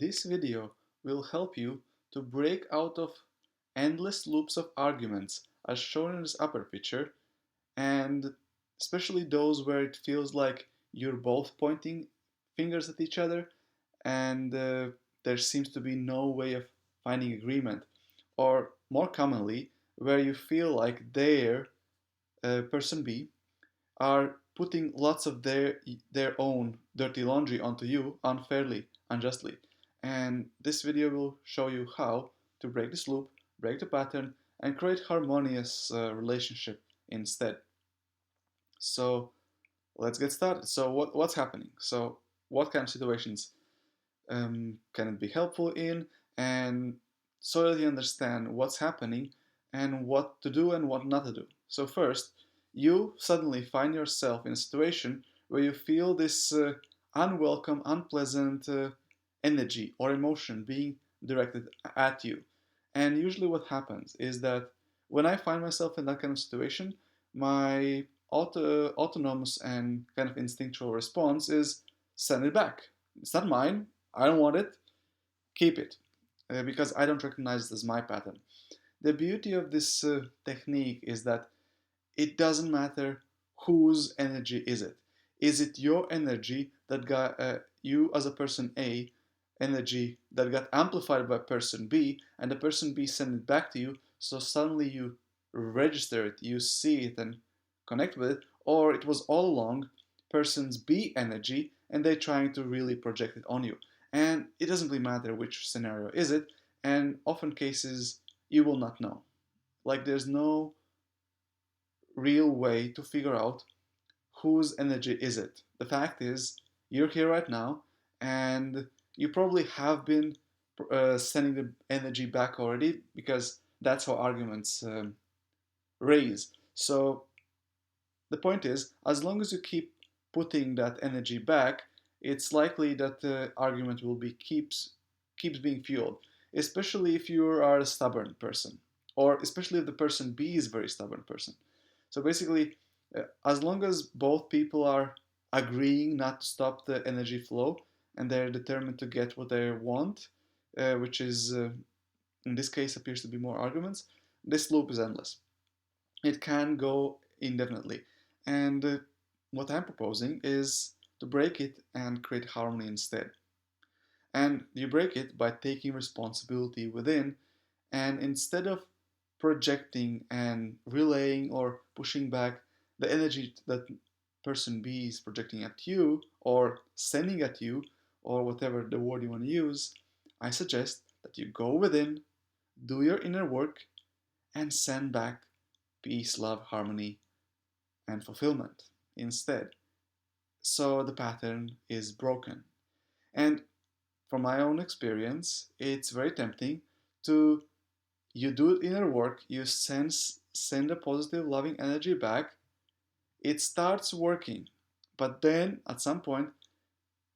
This video will help you to break out of endless loops of arguments as shown in this upper picture, and especially those where it feels like you're both pointing fingers at each other and there seems to be no way of finding agreement, or more commonly where you feel like person B, are putting lots of their own dirty laundry onto you unfairly, unjustly. And this video will show you how to break this loop, break the pattern, and create harmonious relationship instead. So let's get started. So what's happening? So what kind of situations can it be helpful in, and so that you understand what's happening and what to do and what not to do. So first, you suddenly find yourself in a situation where you feel this unwelcome, unpleasant energy or emotion being directed at you. And usually what happens is that when I find myself in that kind of situation, my autonomous and kind of instinctual response is send it back. It's not mine. I don't want it. Keep it. Because I don't recognize it as my pattern. The beauty of this technique is that it doesn't matter whose energy is it. Is it your energy that got you as a person A energy that got amplified by person B, and the person B sent it back to you, so suddenly you register it, you see it and connect with it, or it was all along person's B energy and they're trying to really project it on you. And it doesn't really matter which scenario is it, and often cases you will not know. Like there's no real way to figure out whose energy is it. The fact is, you're here right now, and you probably have been sending the energy back already, because that's how arguments raise. So the point is, as long as you keep putting that energy back, it's likely that the argument will be keeps being fueled, especially if you are a stubborn person, or especially if the person B is a very stubborn person. So basically, as long as both people are agreeing not to stop the energy flow and they're determined to get what they want, which is in this case appears to be more arguments, this loop is endless. It can go indefinitely. And what I'm proposing is to break it and create harmony instead. And you break it by taking responsibility within, and instead of projecting and relaying or pushing back the energy that person B is projecting at you or sending at you, or whatever the word you want to use, I suggest that you go within, do your inner work, and send back peace, love, harmony, and fulfillment instead. So the pattern is broken. And from my own experience, it's very tempting to you do inner work, you send a positive, loving energy back, it starts working, but then at some point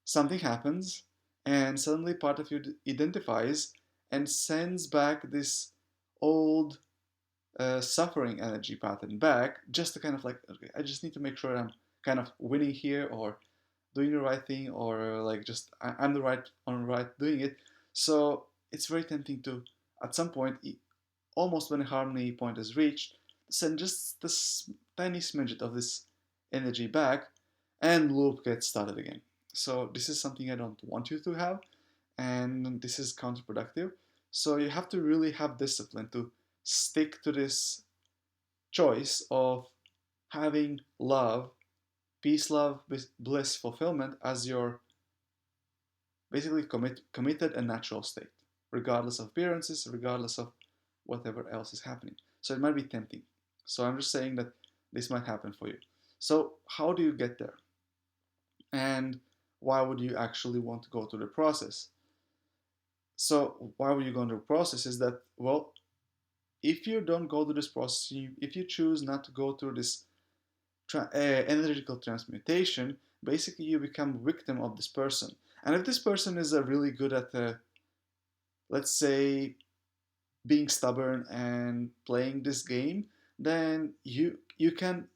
something happens, and suddenly part of you identifies and sends back this old suffering energy pattern back, just to kind of like, okay, I just need to make sure I'm kind of winning here, or doing the right thing, or like just I'm the right on the right doing it. So it's very tempting to, at some point, almost when the harmony point is reached, send just this tiny smidget of this energy back, and loop gets started again. So this is something I don't want you to have, and this is counterproductive. So you have to really have discipline to stick to this choice of having love, peace, love, bliss, fulfillment as your basically committed and natural state, regardless of appearances, regardless of whatever else is happening. So it might be tempting. So I'm just saying that this might happen for you. So how do you get there? And why would you actually want to go through the process? So why would you go through the process is that, well, if you don't go through this process, if you choose not to go through this energetical transmutation, basically you become victim of this person. And if this person is really good at, let's say, being stubborn and playing this game, then you can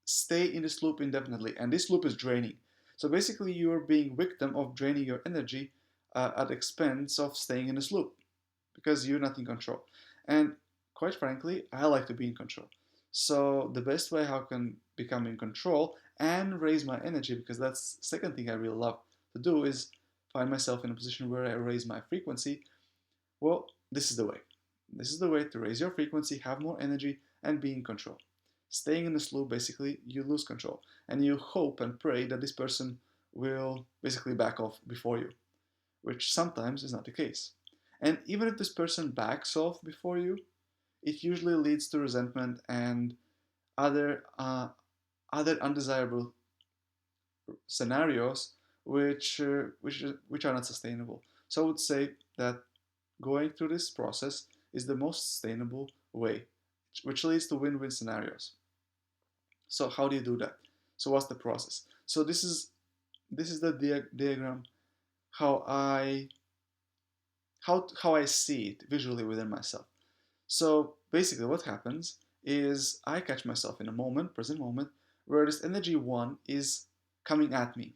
stay in this loop indefinitely, and this loop is draining. So basically, you're being victim of draining your energy at the expense of staying in this loop because you're not in control. And quite frankly, I like to be in control. So the best way how I can become in control and raise my energy, because that's the second thing I really love to do, is find myself in a position where I raise my frequency. Well, this is the way. This is the way to raise your frequency, have more energy, and be in control. Staying in this loop, basically, you lose control. And you hope and pray that this person will basically back off before you, which sometimes is not the case. And even if this person backs off before you, it usually leads to resentment and other other undesirable scenarios which are not sustainable. So I would say that going through this process is the most sustainable way, which leads to win-win scenarios. So how do you do that? So what's the process? So this is the diagram how I see it visually within myself. So basically, what happens is I catch myself in a moment, present moment, where this energy one is coming at me.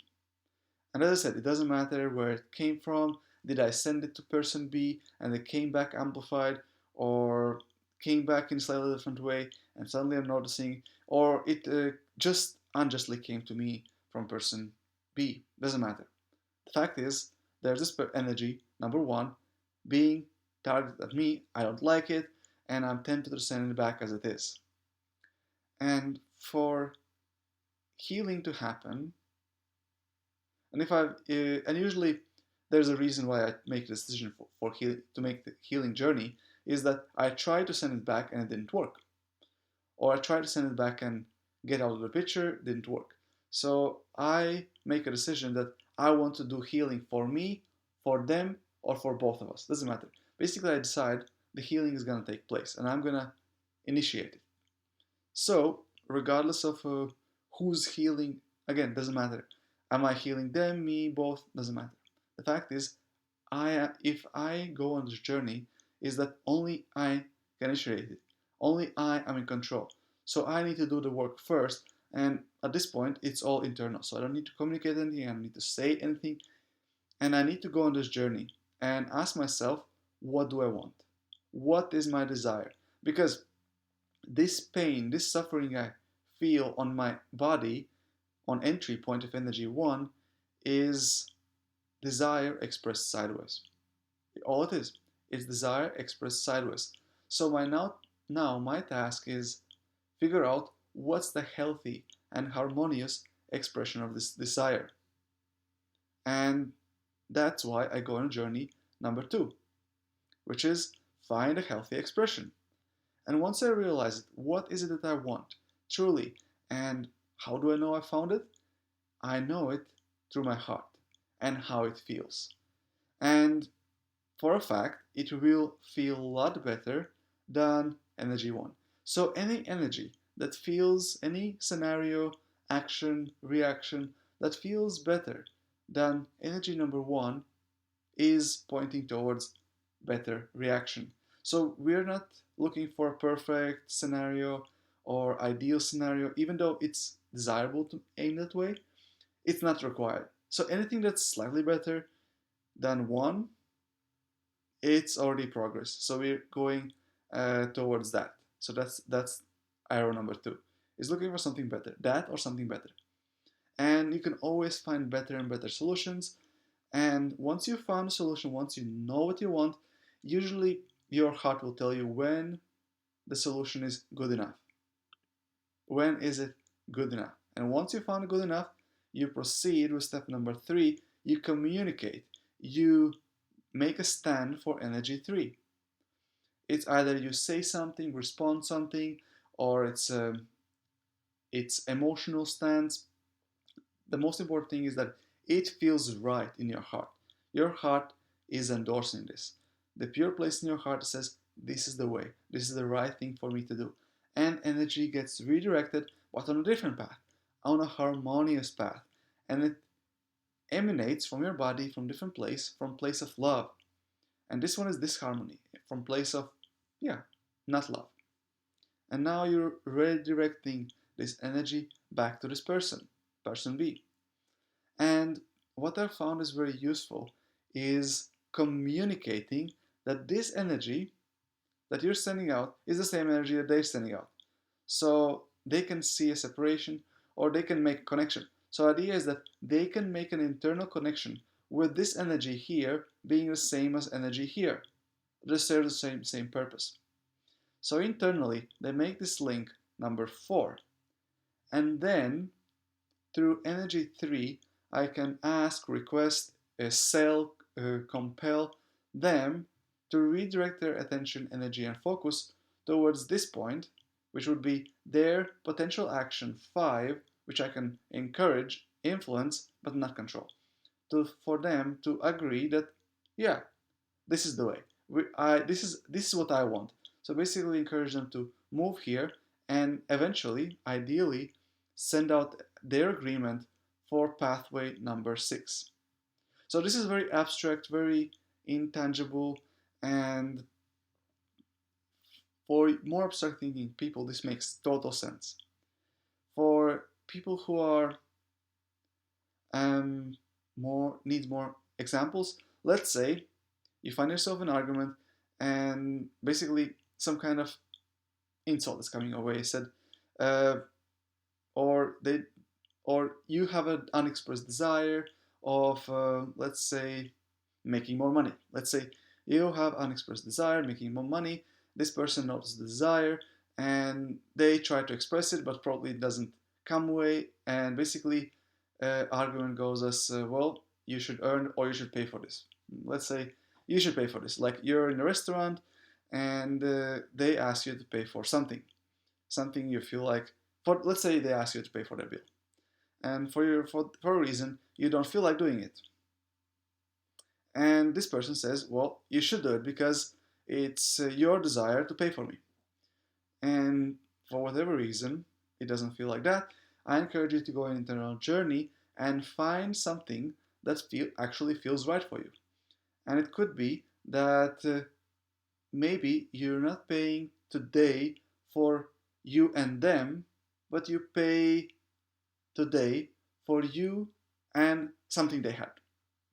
And as I said, it doesn't matter where it came from. Did I send it to person B and it came back amplified, or came back in a slightly different way, and suddenly I'm noticing, or it just unjustly came to me from person B. Doesn't matter. The fact is, there's this energy, number one, being targeted at me. I don't like it, and I'm tempted to send it back as it is. And for healing to happen, and if and usually there's a reason why I make the decision for to make the healing journey, is that I tried to send it back and it didn't work, or I tried to send it back and get out of the picture, didn't work. So I make a decision that I want to do healing for me, for them, or for both of us. Doesn't matter. Basically, I decide the healing is gonna take place, and I'm gonna initiate it. So regardless of who's healing, again, doesn't matter. Am I healing them, me, both? Doesn't matter. The fact is, if I go on this journey, is that only I can initiate it. Only I am in control. So I need to do the work first, and at this point, it's all internal. So I don't need to communicate anything, I don't need to say anything, and I need to go on this journey and ask myself, what do I want? What is my desire? Because this pain, this suffering I feel on my body, on entry point of energy one, is desire expressed sideways. All it is desire expressed sideways. So now my task is figure out what's the healthy and harmonious expression of this desire. And that's why I go on a journey number two, which is find a healthy expression. And once I realize it, what is it that I want truly, and how do I know I found it? I know it through my heart and how it feels. And for a fact, it will feel a lot better than energy one. So any energy that feels, any scenario, action, reaction that feels better than energy number one is pointing towards better reaction. So we're not looking for a perfect scenario or ideal scenario, even though it's desirable to aim that way, it's not required. So anything that's slightly better than one, it's already progress. So we're going towards that. So that's arrow number two, is looking for something better, that or something better. And you can always find better and better solutions. And once you've found a solution, once you know what you want, usually your heart will tell you when the solution is good enough. When is it good enough? And once you found it good enough, you proceed with step number three. You communicate. You make a stand for energy three. It's either you say something, respond something, or it's emotional stance. The most important thing is that it feels right in your heart. Your heart is endorsing this. The pure place in your heart says, this is the way, this is the right thing for me to do. And energy gets redirected, but on a different path, on a harmonious path. And it emanates from your body from different place, from place of love. And this one is disharmony, from place of, yeah, not love. And now you're redirecting this energy back to this person, person B. And what I found is very useful is communicating that this energy that you're sending out is the same energy that they're sending out. So they can see a separation or they can make a connection. So the idea is that they can make an internal connection with this energy here being the same as energy here. They serve the same purpose. So internally, they make this link number 4. And then through energy 3, I can ask, request, sell, compel them to redirect their attention, energy, and focus towards this point, which would be their potential action 5, which I can encourage, influence, but not control. For them to agree that, yeah, this is the way. This is what I want. So basically, encourage them to move here, and eventually, ideally, send out their agreement for pathway number 6. So this is very abstract, very intangible, and for more abstract thinking people, this makes total sense. For people who are more needs more examples, let's say you find yourself in an argument and basically some kind of insult is coming your way. Said, uh, or they, or you have an unexpressed desire of, let's say, making more money. Let's say you have unexpressed desire, making more money. This person notices the desire and they try to express it, but probably it doesn't come away. And basically, argument goes as, well, you should earn or you should pay for this. Let's say you should pay for this. Like you're in a restaurant and they ask you to pay for something you feel like. For let's say they ask you to pay for their bill, and for a reason you don't feel like doing it, and this person says, well, you should do it because it's your desire to pay for me, and for whatever reason it doesn't feel like that. I encourage you to go an internal journey and find something that actually feels right for you, and it could be that maybe you're not paying today for you and them, but you pay today for you and something they had.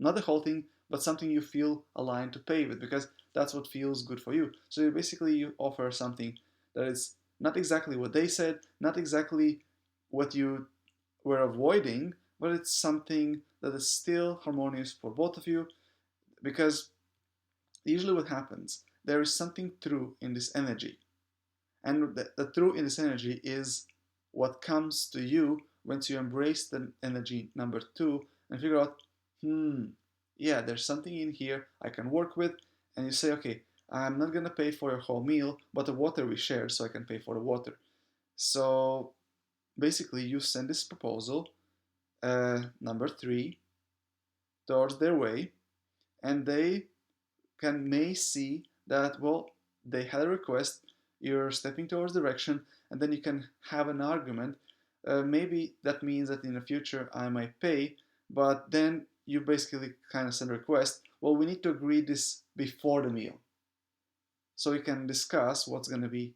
Not the whole thing, but something you feel aligned to pay with because that's what feels good for you. So basically, you offer something that is not exactly what they said, not exactly what you were avoiding, but it's something that is still harmonious for both of you because usually what happens, there is something true in this energy. And the true in this energy is what comes to you once you embrace the energy number 2 and figure out, yeah, there's something in here I can work with. And you say, okay, I'm not going to pay for your whole meal, but the water we share, so I can pay for the water. So basically, you send this proposal, number 3, towards their way, and they may see that, well, they had a request, you're stepping towards direction, and then you can have an argument. Maybe that means that in the future I might pay, but then you basically kind of send a request, well, we need to agree this before the meal, so we can discuss what's going to be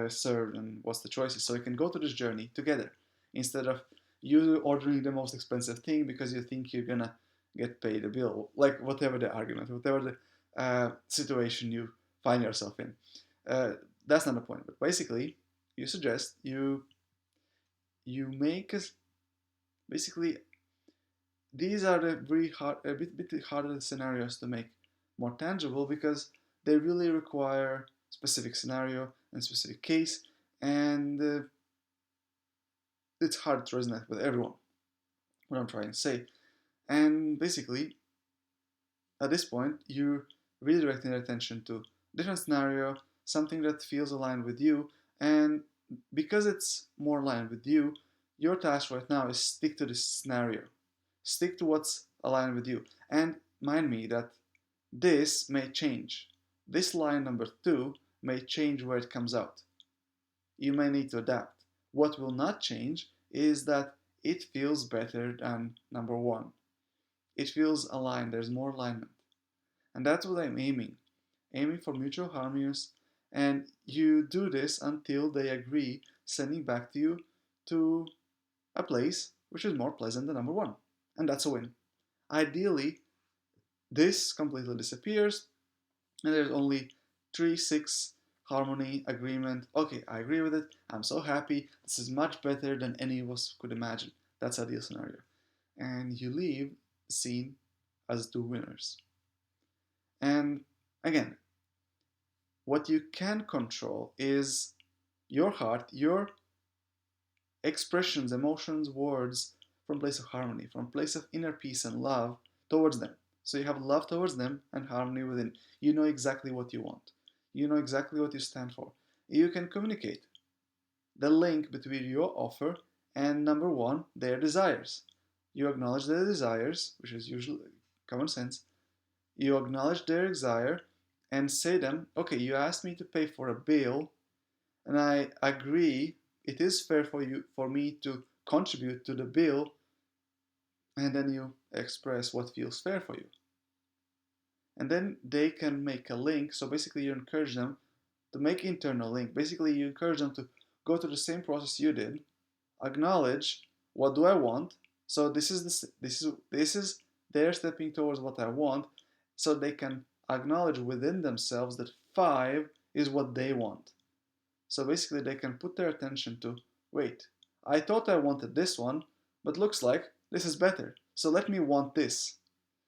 served and what's the choices, so we can go to this journey together instead of you ordering the most expensive thing because you think you're gonna get paid a bill, like whatever the argument, whatever the situation you find yourself in. Uh, that's not the point, but basically, you suggest you make us basically these are the very hard, a bit harder scenarios to make more tangible because they really require specific scenario and specific case, and it's hard to resonate with everyone. What I'm trying to say, and basically, at this point, you're redirecting your attention to different scenario, something that feels aligned with you, and because it's more aligned with you, your task right now is stick to this scenario, stick to what's aligned with you, and mind me that this may change. This line number 2 may change where it comes out. You may need to adapt. What will not change is that it feels better than number 1. It feels aligned, there's more alignment. And that's what I'm aiming for mutual harmonious. And you do this until they agree, sending back to you to a place which is more pleasant than number 1. And that's a win. Ideally, This completely disappears, and there's only 3, 6 harmony, agreement. Okay, I agree with it. I'm so happy. This is much better than any of us could imagine. That's ideal scenario. And you leave the scene as two winners. And again, what you can control is your heart, your expressions, emotions, words from a place of harmony, from a place of inner peace and love towards them. So you have love towards them and harmony within. You know exactly what you want. You know exactly what you stand for. You can communicate the link between your offer and number one, their desires. You acknowledge their desires, which is usually common sense. You acknowledge their desire and say them, okay, you asked me to pay for a bill and I agree it is fair for me to contribute to the bill, and then you express what feels fair for you. And then they can make a link. So basically you encourage them to make internal link. Basically you encourage them to go through the same process you did, acknowledge what do I want. So this is they're stepping towards what I want, so they can acknowledge within themselves that 5 is what they want. So basically they can put their attention to, wait, I thought I wanted this one, but looks like this is better. So let me want this.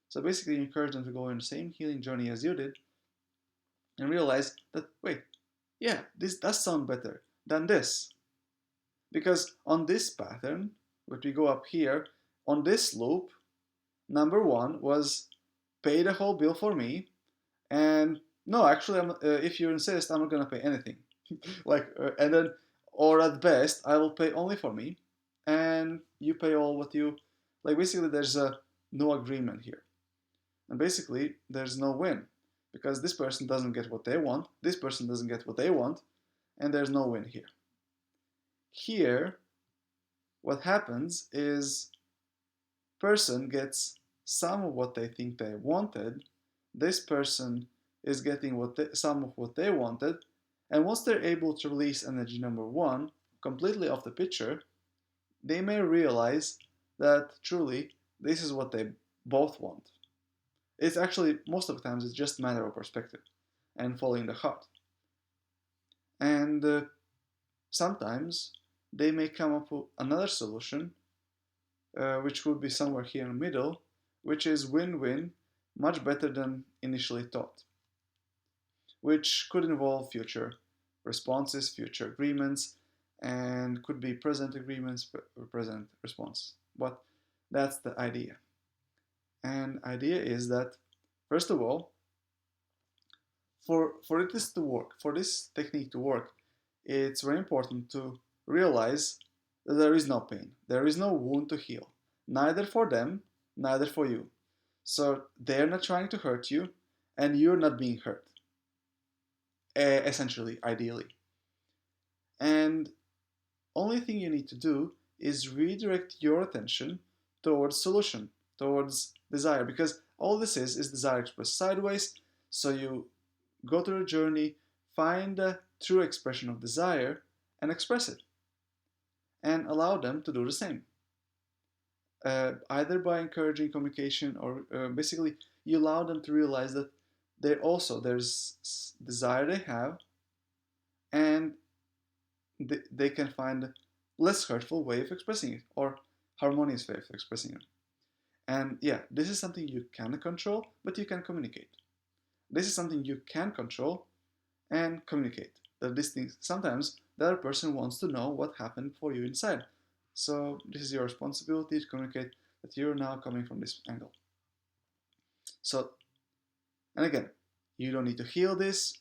So basically you encourage them to go on the same healing journey as you did and realize that, wait, yeah, this does sound better than this. Because on this pattern, if we go up here, on this loop, number one was pay the whole bill for me, and no, actually, if you insist, I'm not gonna pay anything. And then, or at best, I will pay only for me, and you pay all what you like. Basically, there's no agreement here, and basically, there's no win because this person doesn't get what they want, this person doesn't get what they want, and there's no win here. Here, what happens is person gets some of what they think they wanted, this person is getting some of what they wanted, and once they're able to release energy number one completely off the picture, they may realize that truly this is what they both want. It's actually, most of the times, it's just a matter of perspective and following the heart. And sometimes they may come up with another solution, which would be somewhere here in the middle, which is win-win, much better than initially thought, which could involve future responses, future agreements, and could be present agreements or present response. But that's the idea. And idea is that, first of all, for this to work, for this technique to work, it's very important to realize that there is no pain, there is no wound to heal, neither for them, neither for you. So they're not trying to hurt you, and you're not being hurt, essentially, ideally. And only thing you need to do is redirect your attention towards solution, towards desire, because all this is desire expressed sideways. So you go through a journey, find a true expression of desire, and express it, and allow them to do the same. Either by encouraging communication or basically you allow them to realize that there's desire they have, and they can find a less hurtful way of expressing it or harmonious way of expressing it. And yeah, this is something you can control, but you can communicate. This is something you can control and communicate. That this thing, sometimes the other person wants to know what happened for you inside. So this is your responsibility to communicate that you're now coming from this angle. So, and again, you don't need to heal this.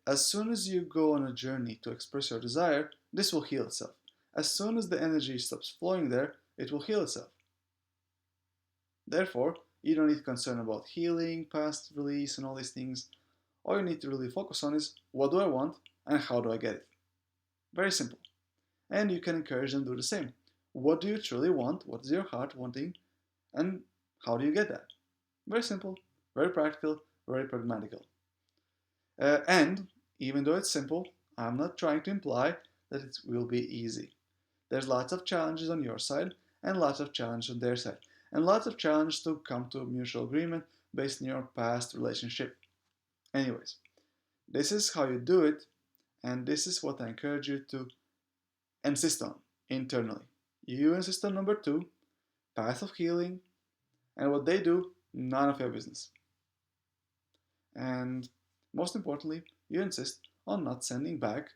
As soon as you go on a journey to express your desire, this will heal itself. As soon as the energy stops flowing there, it will heal itself. Therefore, you don't need to concern about healing, past release, and all these things. All you need to really focus on is what do I want and how do I get it. Very simple. And you can encourage them to do the same. What do you truly want? What is your heart wanting? And how do you get that? Very simple, very practical, very pragmatical. And even though it's simple, I'm not trying to imply that it will be easy. There's lots of challenges on your side and lots of challenges on their side. And lots of challenges to come to mutual agreement, based on your past relationship. Anyways, this is how you do it, and this is what I encourage you to insist on internally. You insist on number two, path of healing, and what they do, none of your business. And most importantly, you insist on not sending back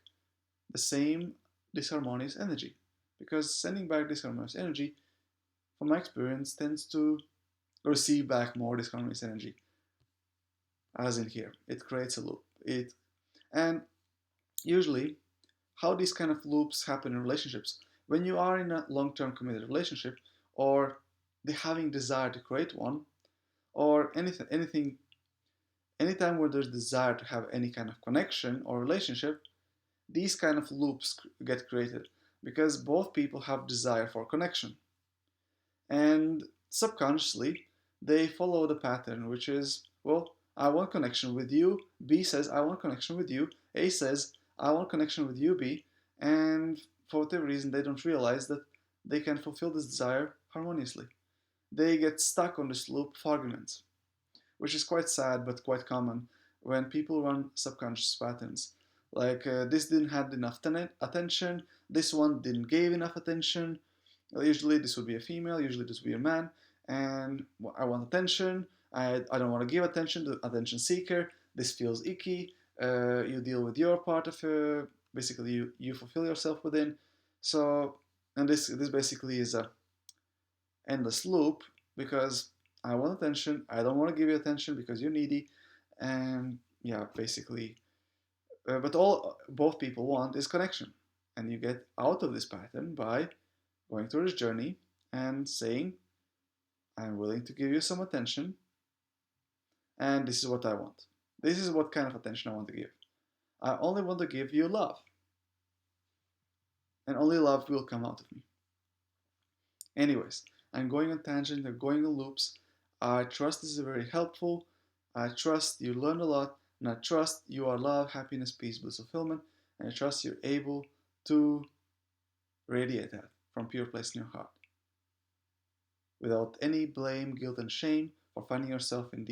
the same disharmonious energy. Because sending back disharmonious energy, from my experience, tends to receive back more disharmonious energy. As in here, it creates a loop. And usually, how these kind of loops happen in relationships, when you are in a long-term committed relationship, or the having desire to create one, or anytime where there's desire to have any kind of connection or relationship, these kind of loops get created because both people have desire for connection. And subconsciously, they follow the pattern, which is, well, I want connection with you. B says, I want connection with you. A says, I want connection with you, B. And for whatever reason, they don't realize that they can fulfill this desire harmoniously. They get stuck on this loop of arguments, which is quite sad but quite common when people run subconscious patterns. Like this didn't have enough attention, this one didn't give enough attention. Usually this would be a female, usually this would be a man, and I want attention. I don't want to give attention to attention seeker. This feels icky. You deal with your part of basically you fulfill yourself within. So and this basically is a endless loop because I want attention. I don't want to give you attention because you're needy, and yeah, basically. But all both people want is connection, and you get out of this pattern by going through this journey and saying, "I'm willing to give you some attention, and this is what I want. This is what kind of attention I want to give. I only want to give you love, and only love will come out of me." Anyways, I'm going on tangent, I'm going on loops. I trust this is very helpful. I trust you learned a lot, and I trust you are love, happiness, peace, bliss, fulfillment, and I trust you're able to radiate that from pure place in your heart without any blame, guilt, and shame for finding yourself in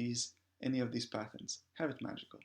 any of these patterns. Have it magical.